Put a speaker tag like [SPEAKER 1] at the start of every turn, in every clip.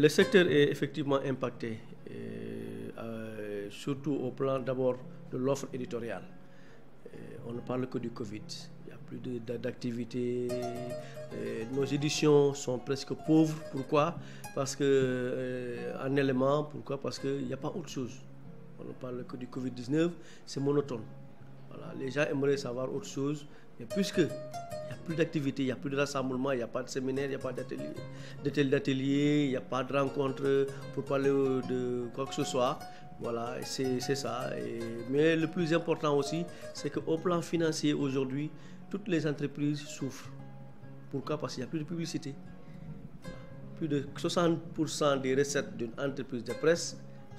[SPEAKER 1] Le secteur est effectivement impacté, surtout au plan d'abord de l'offre éditoriale. On ne parle que du Covid. Il n'y a plus d'activité. Nos éditions sont presque pauvres. Pourquoi? Parce que, en élément, pourquoi? Parce qu'il n'y a pas autre chose. On ne parle que du Covid-19, c'est monotone. Voilà, les gens aimeraient savoir autre chose, mais puisque il n'y a plus d'activité, il n'y a plus de rassemblement, il n'y a pas de séminaire, il n'y a pas d'atelier, il n'y a pas de rencontre pour parler de quoi que ce soit. Voilà, c'est ça. Mais le plus important aussi, c'est qu'au plan financier aujourd'hui, toutes les entreprises souffrent. Pourquoi? Parce qu'il n'y a plus de publicité. Plus de 60% des recettes d'une entreprise de presse,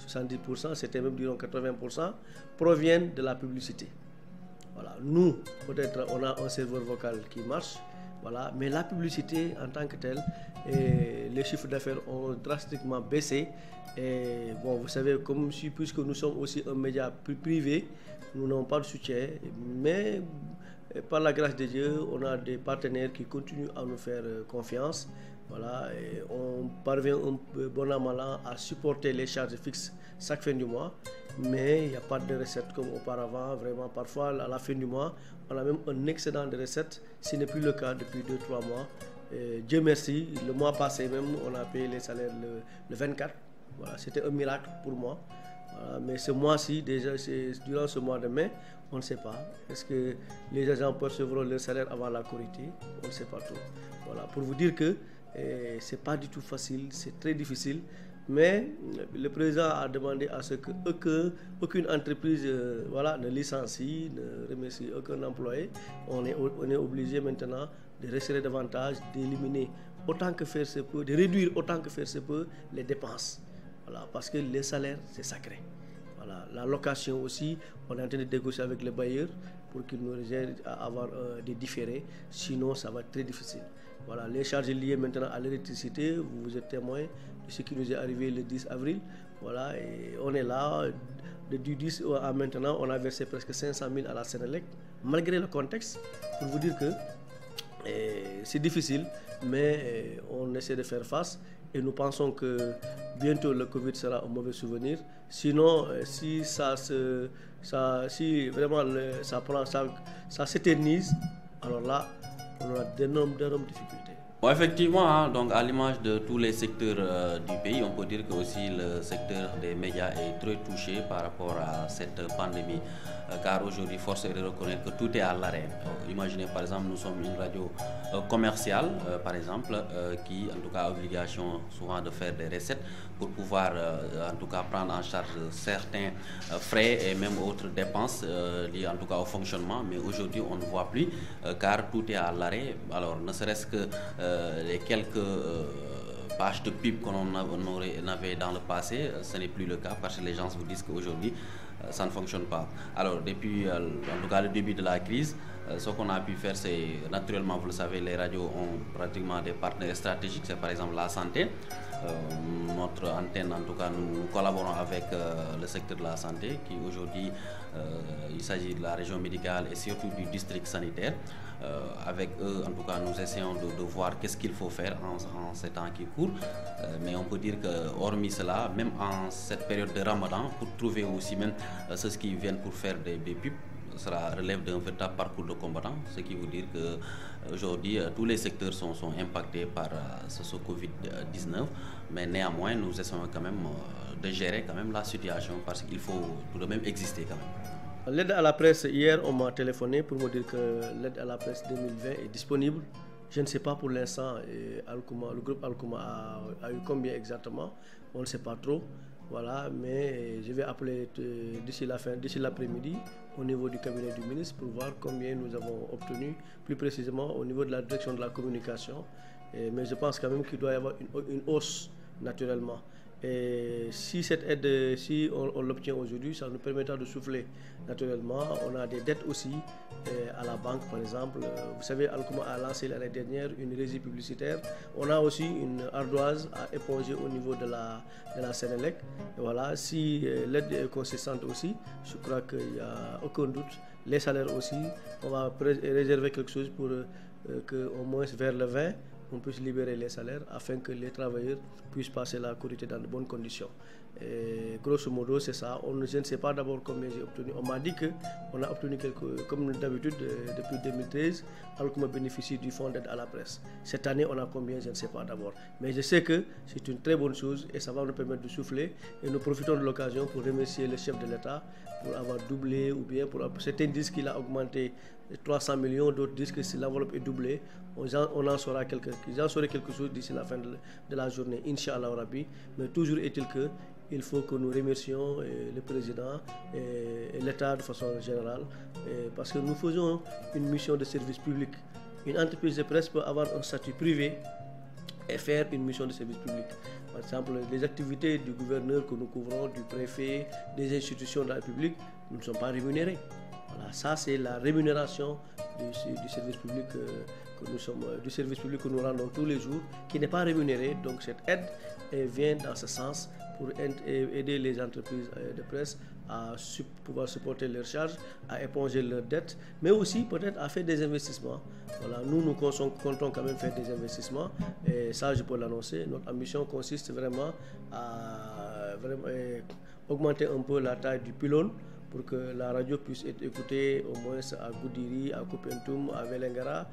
[SPEAKER 1] 70%, c'était même disons 80%, proviennent de la publicité. Voilà. Nous, peut-être, on a un serveur vocal qui marche, voilà, mais la publicité en tant que telle, les chiffres d'affaires ont drastiquement baissé. Et bon, vous savez, puisque nous sommes aussi un média privé, nous n'avons pas de soutien, mais par la grâce de Dieu, on a des partenaires qui continuent à nous faire confiance. Voilà, et on parvient bon an mal an à supporter les charges fixes chaque fin du mois, mais il n'y a pas de recettes comme auparavant. Vraiment, parfois, à la fin du mois, on a même un excédent de recettes, ce n'est plus le cas depuis 2-3 mois. Et Dieu merci, le mois passé même, on a payé les salaires le 24. Voilà, c'était un miracle pour moi. Voilà, mais ce mois-ci, déjà, durant ce mois de mai, on ne sait pas. Est-ce que les agents percevront leur salaire avant la Korité? On ne sait pas trop. Voilà, pour vous dire que c'est pas du tout facile, c'est très difficile. Mais le président a demandé à ce qu'aucune entreprise ne licencie, ne remercie aucun employé. On est obligé maintenant de resserrer davantage, d'éliminer autant que faire se peut, de réduire autant que faire se peut les dépenses. Voilà, parce que les salaires, c'est sacré. Voilà, la location aussi, on est en train de négocier avec les bailleurs pour qu'ils nous aident à avoir des différés. Sinon, ça va être très difficile. Voilà, les charges liées maintenant à l'électricité, vous êtes témoin de ce qui nous est arrivé le 10 avril. Voilà, et on est là. Du 10 à maintenant, on a versé presque 500 000 à la Sénélec, malgré le contexte, pour vous dire que c'est difficile, mais on essaie de faire face. Et nous pensons que bientôt le Covid sera un mauvais souvenir. Sinon, si vraiment ça s'éternise, alors là, on aura d'énormes difficultés.
[SPEAKER 2] Bon, effectivement, hein, donc à l'image de tous les secteurs du pays, on peut dire que aussi le secteur des médias est très touché par rapport à cette pandémie. Car aujourd'hui, force est de reconnaître que tout est à l'arrêt. Imaginez par exemple, nous sommes une radio commerciale, par exemple, qui en tout cas a obligation souvent de faire des recettes pour pouvoir en tout cas prendre en charge certains frais et même autres dépenses liées en tout cas au fonctionnement. Mais aujourd'hui, on ne voit plus car tout est à l'arrêt. Alors, ne serait-ce que les quelques pages de pub qu'on avait dans le passé, ce n'est plus le cas parce que les gens vous disent qu'aujourd'hui, ça ne fonctionne pas. Alors, depuis en tout cas le début de la crise, ce qu'on a pu faire, c'est naturellement, vous le savez, les radios ont pratiquement des partenaires stratégiques, c'est par exemple la santé. Notre antenne, en tout cas, nous collaborons avec le secteur de la santé, qui aujourd'hui, il s'agit de la région médicale et surtout du district sanitaire. Avec eux, en tout cas, nous essayons de voir qu'est-ce qu'il faut faire en ces temps qui courent. Mais on peut dire que, hormis cela, même en cette période de Ramadan, pour trouver aussi même ceux qui viennent pour faire des pubs, cela relève d'un véritable parcours de combattant, ce qui veut dire qu'aujourd'hui, tous les secteurs sont impactés par ce Covid-19, mais néanmoins, nous essayons quand même de gérer quand même la situation parce qu'il faut tout de même exister quand même.
[SPEAKER 1] L'aide à la presse, hier, on m'a téléphoné pour me dire que l'aide à la presse 2020 est disponible. Je ne sais pas pour l'instant, le groupe Alcouma a eu combien exactement, on ne sait pas trop. Voilà, mais je vais appeler d'ici l'après-midi au niveau du cabinet du ministre pour voir combien nous avons obtenu, plus précisément au niveau de la direction de la communication. Mais je pense quand même qu'il doit y avoir une hausse naturellement. Et si cette aide, si on l'obtient aujourd'hui, ça nous permettra de souffler naturellement. On a des dettes aussi à la banque, par exemple. Vous savez, Alcouma a lancé l'année dernière une régie publicitaire. On a aussi une ardoise à éponger au niveau de la Sénélec. Et voilà, si l'aide est consistante aussi, je crois qu'il n'y a aucun doute. Les salaires aussi, on va réserver quelque chose pour qu'au moins vers le 20, on puisse libérer les salaires afin que les travailleurs puissent passer la Korité dans de bonnes conditions. Et grosso modo, c'est ça. Je ne sais pas d'abord combien j'ai obtenu. On m'a dit qu'on a obtenu comme d'habitude depuis 2013, alors qu'on bénéficie du fonds d'aide à la presse. Cette année, on a combien, je ne sais pas d'abord. Mais je sais que c'est une très bonne chose et ça va nous permettre de souffler. Et nous profitons de l'occasion pour remercier le chef de l'État pour avoir doublé ou bien certains disent qu'il a augmenté 300 millions, d'autres disent que si l'enveloppe est doublée, on en saura quelque chose d'ici la fin de la journée, Inch'Allah Rabbi. Mais toujours est-il que il faut que nous remercions le président et l'État de façon générale parce que nous faisons une mission de service public. Une entreprise de presse peut avoir un statut privé et faire une mission de service public. Par exemple, les activités du gouverneur que nous couvrons, du préfet, des institutions de la République, nous ne sommes pas rémunérés. Voilà, ça c'est la rémunération du service public du service public que nous rendons tous les jours, qui n'est pas rémunéré. Donc cette aide vient dans ce sens pour aider les entreprises de presse à pouvoir supporter leurs charges, à éponger leurs dettes, mais aussi peut-être à faire des investissements. Voilà, nous comptons quand même faire des investissements et ça je peux l'annoncer. Notre ambition consiste vraiment à augmenter un peu la taille du pylône pour que la radio puisse être écoutée au moins à Goudiri, à Koupentoum, à Vélingara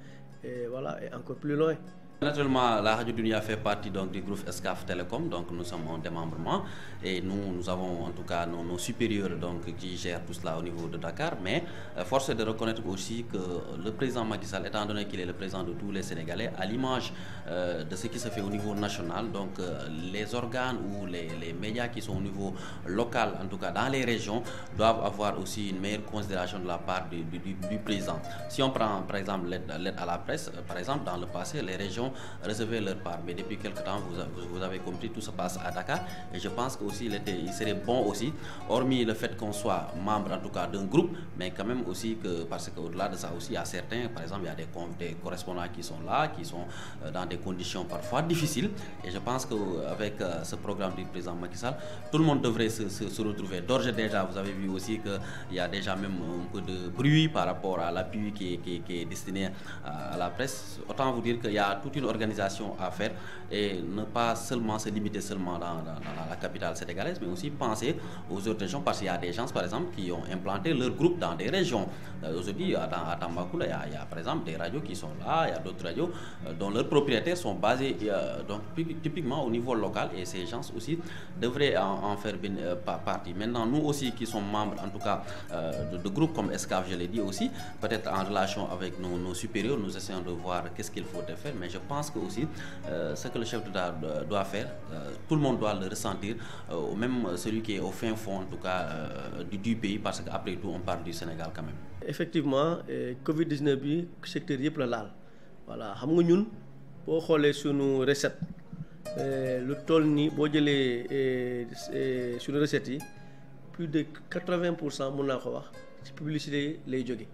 [SPEAKER 1] et voilà, et encore plus loin.
[SPEAKER 2] Naturellement, la Radio Dunia fait partie donc du groupe Excaf Télécom, donc nous sommes en démembrement et nous avons en tout cas nos supérieurs donc, qui gèrent tout cela au niveau de Dakar, mais force est de reconnaître aussi que le président Macky Sall, étant donné qu'il est le président de tous les Sénégalais, à l'image de ce qui se fait au niveau national, donc les organes ou les médias qui sont au niveau local, en tout cas dans les régions, doivent avoir aussi une meilleure considération de la part du président. Si on prend par exemple l'aide à la presse, par exemple dans le passé, les régions recevaient leur part, mais depuis quelque temps vous avez compris, tout se passe à Dakar et je pense qu'aussi il serait bon aussi, hormis le fait qu'on soit membre en tout cas d'un groupe, mais quand même aussi que, parce qu'au-delà de ça aussi il y a certains, par exemple il y a des correspondants qui sont là, qui sont dans des conditions parfois difficiles et je pense qu'avec ce programme du président Macky Sall, tout le monde devrait se retrouver. D'ores et déjà vous avez vu aussi qu'il y a déjà même un peu de bruit par rapport à l'appui qui est destiné à la presse. Autant vous dire qu'il y a toute une organisation à faire et ne pas seulement se limiter seulement dans la capitale sénégalaise, mais aussi penser aux autres régions, parce qu'il y a des gens par exemple qui ont implanté leur groupe dans des régions. Aujourd'hui à Tambacounda, il y a par exemple des radios qui sont là, il y a d'autres radios dont leurs propriétaires sont basés donc typiquement au niveau local et ces gens aussi devraient en faire partie. Maintenant nous aussi qui sommes membres en tout cas de groupes comme Excaf, je l'ai dit aussi, peut-être en relation avec nos supérieurs, nous essayons de voir qu'est-ce qu'il faut faire, mais je pense que aussi ce que le chef d'État doit faire, tout le monde doit le ressentir, même celui qui est au fin fond en tout cas du pays, parce qu'après tout on parle du Sénégal quand même.
[SPEAKER 1] Effectivement, Covid-19 bi secteur yëpp la laal voilà, xam nga ñun boo xoolee sunu recette lu toll ni boo jëlee sunu recettes yi plus de 80% mun naa ko wax ci publicité lay jóge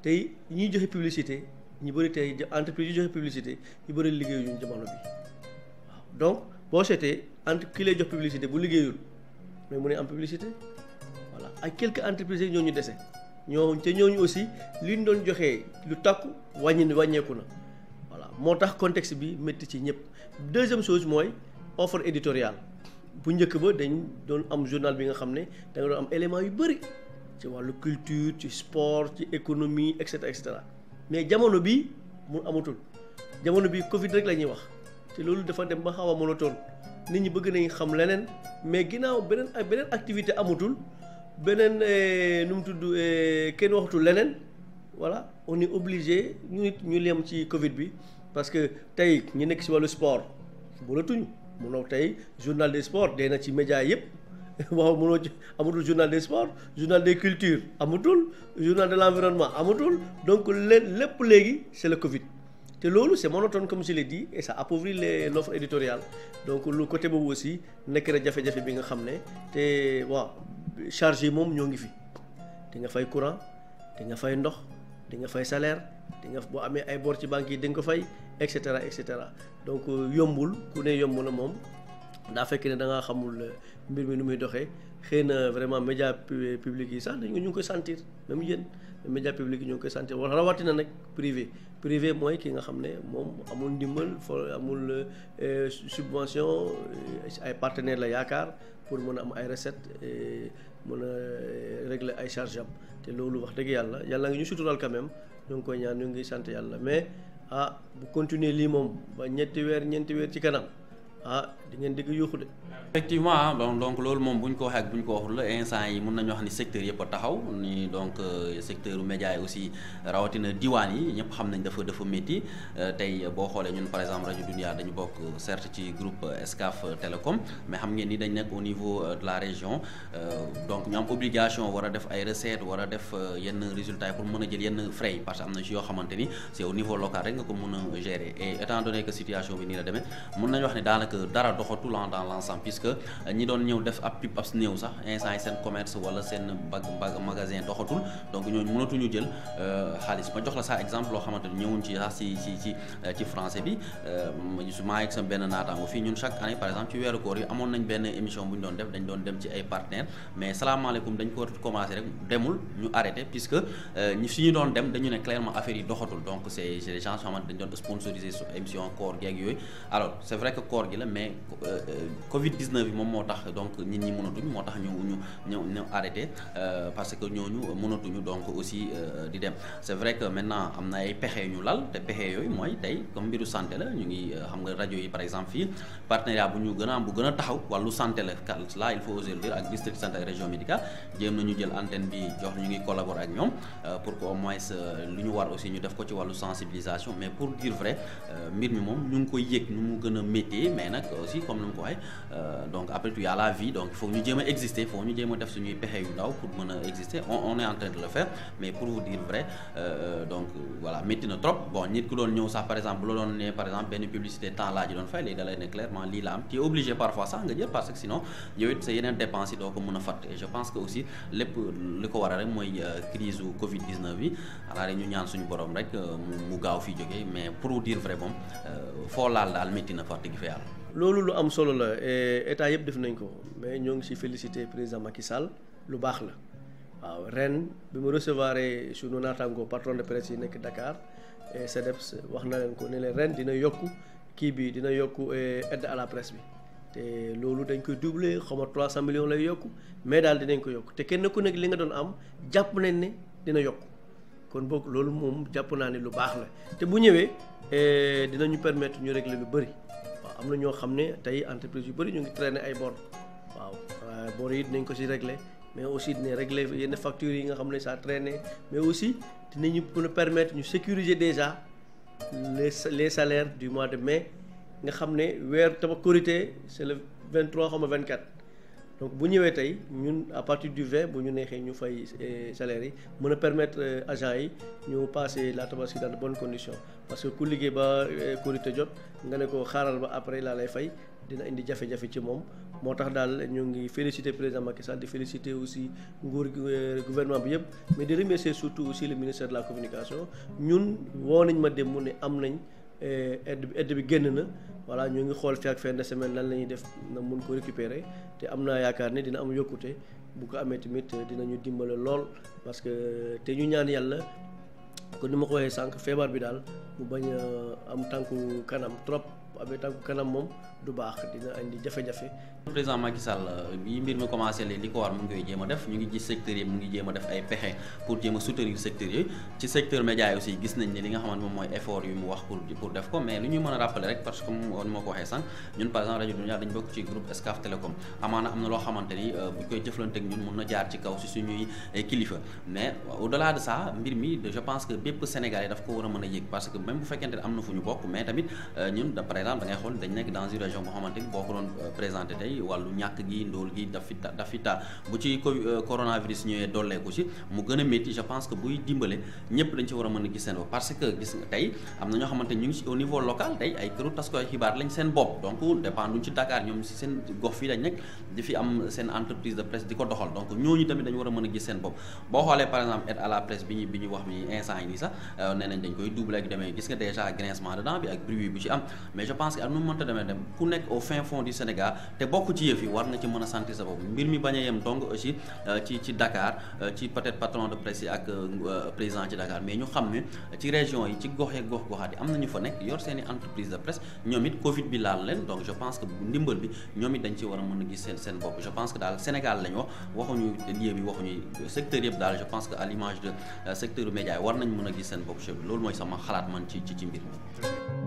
[SPEAKER 1] tey ñuy joxe publicité ñu bëri tey entreprise yu joxe publicité ñu bëri liggéeyuñu jamono bi waaw donc boo seetee ki lay jox publicité bu liggéeyul mais mu ne am publicité voilà ak quelques entreprises yi ñoo ñu dese ñooñu aussi li ñu doon joxee lu takku wàññeeku na voilà moo tax contexte bi métti ci ñëpp. Deuxième chose mooy offre éditoriale bu njëkk ba dañ doon am journal bi nga xam ne da nga doon am élément yu bëri ci wàllu culture ci sport ci économie et cetera mais jamono bi mu amatul jamono bi Covid rek la ñuy wax te loolu dafa dem ba xaw a monotone nit ñi bëgg nañ xam leneen mais ginnaaw beneen activité amatul beneen nu mu tudd kenn waxatul leneen voilà on est obligé ñu lem ci Covid bi parce que tey ñu nekk ci wàllu sport footballatuñu munoo tey journal des sports dee na ci média yëpp waaw munoo amatul journal des sports journal des cultures amatul journal de l'environnement amatul donc lépp léegi c'est le Covid te loolu c'est monotone comme je l'ai dit et ça appauvrit l'offre éditoriale donc lu côté boobu aussi nekk na jafe-jafe bi nga xam ne te waaw charge yi moom ñoo ngi fi di nga fay courant di nga fay ndox di nga fay salaire di nga boo amee ay bor ci banque yi di nga ko fay et cetera donc yombul ku ne yomb na moom daa fekk ne da ngaa xamul mbir mi nu muy doxee xëy na vraiment média public yi sax ñu ngi koy sentir même yéen média public yi ñu ngi koy sentir wala rawatina nag privé mooy ki nga xam ne moom amul ndimbal amul subvention ay partenaires la yaakaar pour mën a am ay recettes mën a régler ay charges am te loolu wax dëgg yàlla ngi ñu suturaal quand même ñu ngi koy ñaan ñu ngi sant yàlla mais bu continuer lii moom ba ñeenti weer ci kanam di ngeen dégg yuuxu de.
[SPEAKER 2] effectivement donc loolu moom bu ñu ko waxee ak bu ñu ko waxul la instant yi mën nañu wax ni secteur yëpp a taxaw ni donc secteur média yi aussi rawatina diwaan yi ñëpp xam nañ dafa métti tey boo xoolee ñun par exemple rajo Dunia dañu bokk certes ci groupe Excaf Télécom mais xam ngeen ni dañ nekk au niveau de la région donc ñu am obligation war a def ay recettes war a def yenn résultats yi pour mën a jël yenn frais yi parce que am na ci yoo xamante ni c'est au niveau local rek nga ko mën a gérer et étant donné que situation bi nii la demee mën nañu wax ne daanaka dara doxatul dans l'ensemble puisque ñi doon ñëw def ab pub ab néew sax instant yi seen commerce wala seen magasin doxatul donc ñooñu mënatuñu jël xaalis ma jox la sax exemple loo xamante ni ñëwuñ ci sax ci français bi maa ngi sama benn naataango fii ñun chaque année par exemple ci weeru koor yi amoon nañ benn émission bu ñu doon def dañ doon dem ci ay partenaires mais salaamaaleykum dañ ko commencé rek demul ñu arrêté puisque fi ñu doon dem dañu ne clairement affaire yi doxatul donc c'est des gens yoo xamante dañ doon sponsoriser su émission koor gi ak yooyu alors c'est vrai que koor gi la mais Covid 19 bi moom moo tax donc nit ñi mënatuñ moo tax ñu arrêté parce que ñooñu mënatuñu donc aussi di dem c'est vrai que maintenant am na ay pexe ñu lal te pexe yooyu mooy tey comme mbiru santé la ñu ngi xam nga rajo yi par exemple fii partenariat bu gën a taxaw wàllu santé la là il faut oser le dire ak district santé ak région médicale jéem nañu jël antenne bi jox ñu ngi collaborer ak ñoom pour que au moins lu ñu war aussi ñu def ko ci wàllu sensibilisation mais pour dire vrai mbir mi moom ñu ngi koy yëg nu mu gën a métti mais nag aussi comme ni mu ko waxee donc après tout y a la vie donc il faut ñu jéem a exister faut ñu jéem a def suñuy pexe yu ndaw pour mën a exister on est en train de le faire mais pour vous dire vrai donc voilà métti na trop bon nit ku doon ñëw sax par exemple bu la doon ne par exemple benn publicité temps laa ji doon fay léegi da lay ne clairement lii la am tu es obligé parfois sax nga jël parce que sinon yow it sa yeneen dépenses yi doo ko mën a fàtte et je pense que aussi lépp li ko waral rek mooy crise u Covid 19 bi xanaa ñu ñaan suñu borom rek mu gaaw fi jógee mais pour vous dire vrai moom foo laal daal métti na fàtte gi fa yàlla.
[SPEAKER 1] loolu lu am solo la état yëpp def nañ ko mais ñoo ngi ci féliciter président Macky Sall lu baax la waaw ren bi mu recevoir sunu naataango patron de presse yi nekk Dakar CDEPS wax na leen ko ne leen ren dina yokku kii bi dina yokku aide à la presse bi te loolu dañ koy doubler xaw ma 300 millions lay yokku mais daal dinañ ko yokku te kenn ku nekk li nga doon am jàpp nañ ne dina yokku kon boog loolu moom jàpp naa ne lu baax la te bu ñëwee dinañu permettre ñu régler lu bëri. am na ñoo xam ne tey entreprise yu bëri ñu ngi traîner ay bor waaw bor yi dinañ ko ci régler mais aussi dinañ régler yenn factures yi nga xam ne ça traîner mais aussi dinañu mën a permettre ñu sécuriser déjà les salaires du mois de mai nga xam ne weer Korité c'est le 23 xam nga 24 donc bu ñëwee tey ñun à partir du 20 bu ñu neexee ñu fay salaires yi mën a permettre agents yi ñu passer la Tabaski dans de bonnes conditions parce que ku liggéey ba Korité jot nga ne ko xaaral ba après laa lay fay dina indi jafe-jafe ci moom moo tax daal ñu ngi féliciter président Macky Sall di féliciter aussi gouvernement bi yëpp mais di remercier surtout aussi le ministère de la communication ñun woo nañ ma dem mu ne am nañ aide bi génn na voilà ñu ngi xool fi ak fin de semaine lan la ñuy def na mun ko récupérer te am naa yaakaar ne dina am yokkute bu ko amee tamit dinañu dimbale lool parce que te ñu ñaan yàlla kon ni ma ko waxee sànq feebar bi daal mu bañ a am tànku kanam trop amee tànku kanam moom du baax dina indi jafe-jafe.
[SPEAKER 2] président Macky Sall bi mbir mi commencé li ko war mu ngi koy jéem a def ñu ngi gis secteurs yi mu ngi jéem a def ay pexe pour jéem a soutenir secteurs yooyu ci secteur média yi aussi gis nañ ne li nga xamante moom mooy effort yu mu wax pour def ko mais lu ñuy mën a rappeler rek parce que comme ni ma ko waxee sànq ñun par exemple rajo Dunia dañu bokk ci groupe Excaf Télécom amaana am na loo xamante ni bu koy jëflante ak ñun mun na jaar ci kaw si suñuy kilifa mais au delà de ça mbir mi je pense que bépp Sénégalais daf ko war a mën a yëg parce que même bu fekkente ne am na fu ñu bokk mais tamit ñun par exemple da ngay xool dañ nekk dans une région boo xamante ni boo ko doon présenté tey wàllu ñàkk gi ndóol gi dafi ta bu ci coronavirus ñëwee dolleeku ci mu gën a métti je pense que buy dimbale ñëpp dañ ci war a mën a gis seen bopp parce que gis nga tey am na ñoo xamante ñu ngi ci au niveau local tey ay këru tas koy xibaar lañ seen bopp donc dépendruñ ci Dakar ñoom si seen gox fii lañ nekk di fi am seen entreprise de presse di ko doxal donc ñooñu tamit dañu war a mën a gis seen bopp boo xoolee par exemple aide à la presse bi ñu wax bi instant yi nii sax nee nañ dañ koy doubler ak demee gis nga déjà grincement de dents bi ak bruit bu ci am mais je pense que ak nu mu mënta demee dem ku nekk au fin fond du Sénégal te bokk ci yëf yi war nga ci mën a sentir sa bopp mbir mi bañ a yem donc aussi ci Dakar ci peut-être patron de presse yi ak président ci Dakar mais ñu xam ne ci région yi ci gox yeeg gox-goxaat yi am na ñu fa nekk yor seen i entreprise de presse ñoom it Covid bi laal leen donc je pense que ndimbal bi ñoom it dañ ci war a mën a gis seen bopp je pense que daal Sénégal lañ wax waxuñu lieu bi waxuñu secteur yëpp daal je pense que à l'image de secteur média yi war nañ mën a gis seen bopp loolu mooy sama xalaat man ci mbir mi.